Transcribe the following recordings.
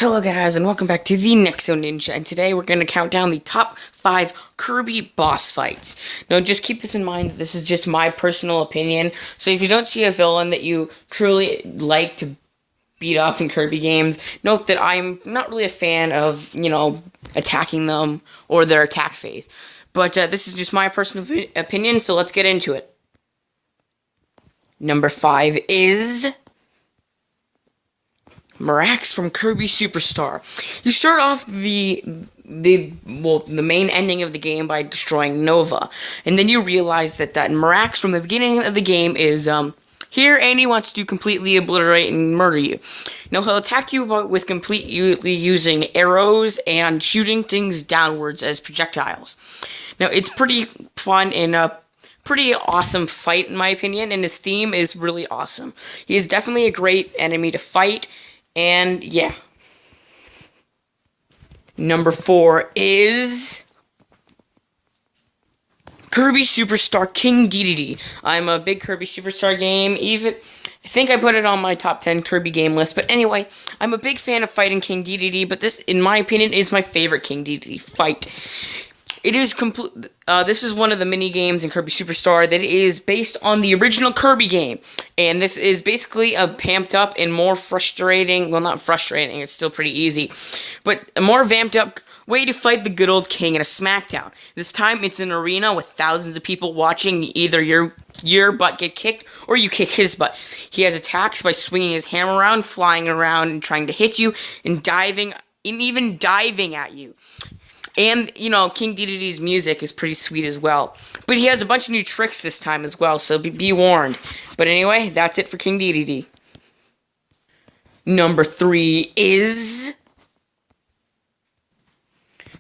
Hello guys, and welcome back to the Nexo Ninja, and today we're going to count down the top 5 Kirby boss fights. Now just keep this in mind, that this is just my personal opinion, so if you don't see a villain that you truly like to beat off in Kirby games, note that I'm not really a fan of, attacking them or their attack phase. But this is just my personal opinion, so let's get into it. Number 5 is Mirax from Kirby Superstar. You start off the main ending of the game by destroying Nova, and then you realize that Mirax from the beginning of the game is here, and he wants to completely obliterate and murder you. Now he'll attack you with completely using arrows and shooting things downwards as projectiles. Now it's pretty fun and a pretty awesome fight in my opinion, and his theme is really awesome. He is definitely a great enemy to fight. And yeah. Number 4 is Kirby Superstar King Dedede. I'm a big Kirby Superstar game. I think I put it on my top 10 Kirby game list. But anyway, I'm a big fan of fighting King Dedede, but this, in my opinion, is my favorite King Dedede fight. It is this is one of the mini games in Kirby Superstar that is based on the original Kirby game, and this is basically a vamped up and more frustrating. Well, not frustrating; it's still pretty easy, but a more vamped up way to fight the good old king in a SmackDown. This time, it's an arena with thousands of people watching. Either your butt get kicked or you kick his butt. He has attacks by swinging his hammer around, flying around, and trying to hit you, and even diving at you. And, King Dedede's music is pretty sweet as well. But he has a bunch of new tricks this time as well, so be warned. But anyway, that's it for King Dedede. Number 3 is...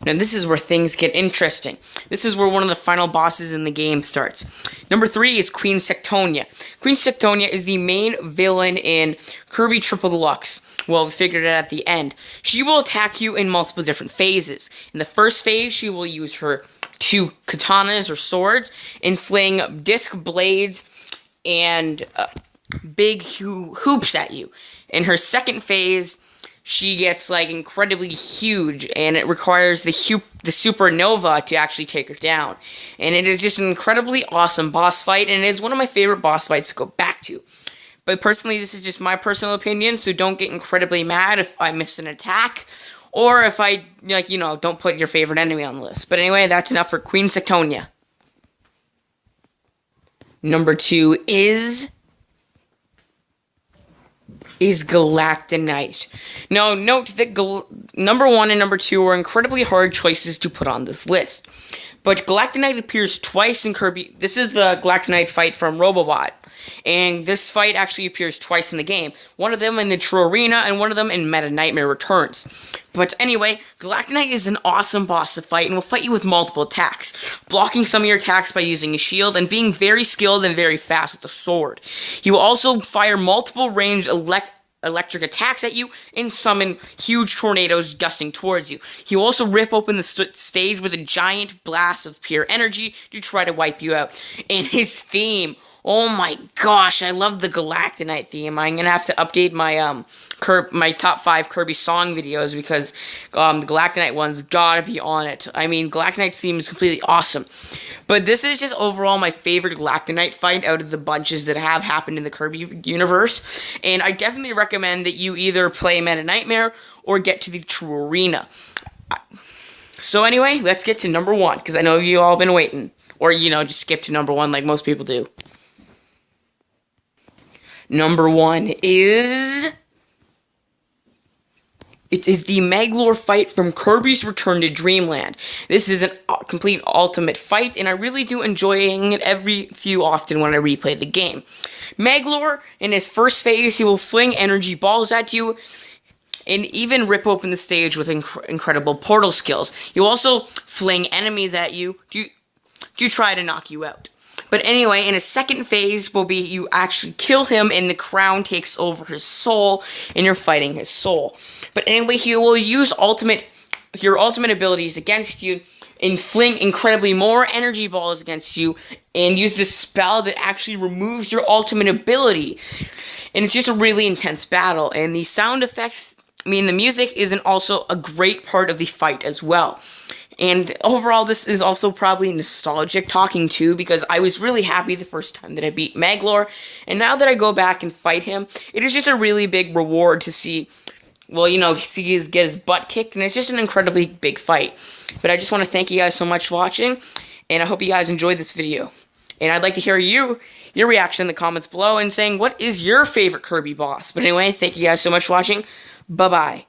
Now this is where things get interesting. This is where one of the final bosses in the game starts. Number 3 is Queen Sectonia. Queen Sectonia is the main villain in Kirby Triple Deluxe. Well, we figured it out at the end. She will attack you in multiple different phases. In the first phase, she will use her 2 katanas or swords and fling disc blades and big hoops at you. In her second phase, she gets incredibly huge, and it requires the supernova to actually take her down. And it is just an incredibly awesome boss fight, and it is one of my favorite boss fights to go back to. But personally, this is just my personal opinion, so don't get incredibly mad if I missed an attack, or if I, don't put your favorite enemy on the list. But anyway, that's enough for Queen Sectonia. Number 2 is Galactonite. Now, note that number 1 and number 2 are incredibly hard choices to put on this list. But Galactonite appears twice in Kirby. This is the Galactonite fight from Robobot. And this fight actually appears twice in the game. One of them in the True Arena, and one of them in Meta Nightmare Returns. But anyway, Galactonite is an awesome boss to fight, and will fight you with multiple attacks. Blocking some of your attacks by using a shield, and being very skilled and very fast with a sword. He will also fire multiple ranged electric attacks at you, and summon huge tornadoes gusting towards you. He will also rip open the stage with a giant blast of pure energy to try to wipe you out. And his theme... oh my gosh, I love the Galactonite theme. I'm gonna have to update my my top 5 Kirby song videos, because the Galactonite one's gotta be on it. I mean, Galactonite's theme is completely awesome. But this is just overall my favorite Galactonite fight out of the bunches that have happened in the Kirby universe. And I definitely recommend that you either play Meta Nightmare or get to the True Arena. So anyway, let's get to number 1, because I know you all been waiting. Or, just skip to number 1 like most people do. Number 1 is... it is the Maglor fight from Kirby's Return to Dreamland. This is a complete ultimate fight, and I really do enjoying it every few often when I replay the game. Maglor, in his first phase, he will fling energy balls at you, and even rip open the stage with incredible portal skills. He will also fling enemies at you to try to knock you out. But anyway, in his second phase will be you actually kill him, and the crown takes over his soul, and you're fighting his soul. But anyway, he will use your ultimate abilities against you, and fling incredibly more energy balls against you, and use this spell that actually removes your ultimate ability. And it's just a really intense battle, and the sound effects I mean, the music isn't also a great part of the fight as well. And overall, this is also probably nostalgic talking too, because I was really happy the first time that I beat Maglor, and now that I go back and fight him, it is just a really big reward to see, well, see get his butt kicked, and it's just an incredibly big fight. But I just want to thank you guys so much for watching, and I hope you guys enjoyed this video. And I'd like to hear your reaction in the comments below, and saying what is your favorite Kirby boss. But anyway, thank you guys so much for watching. Bye-bye.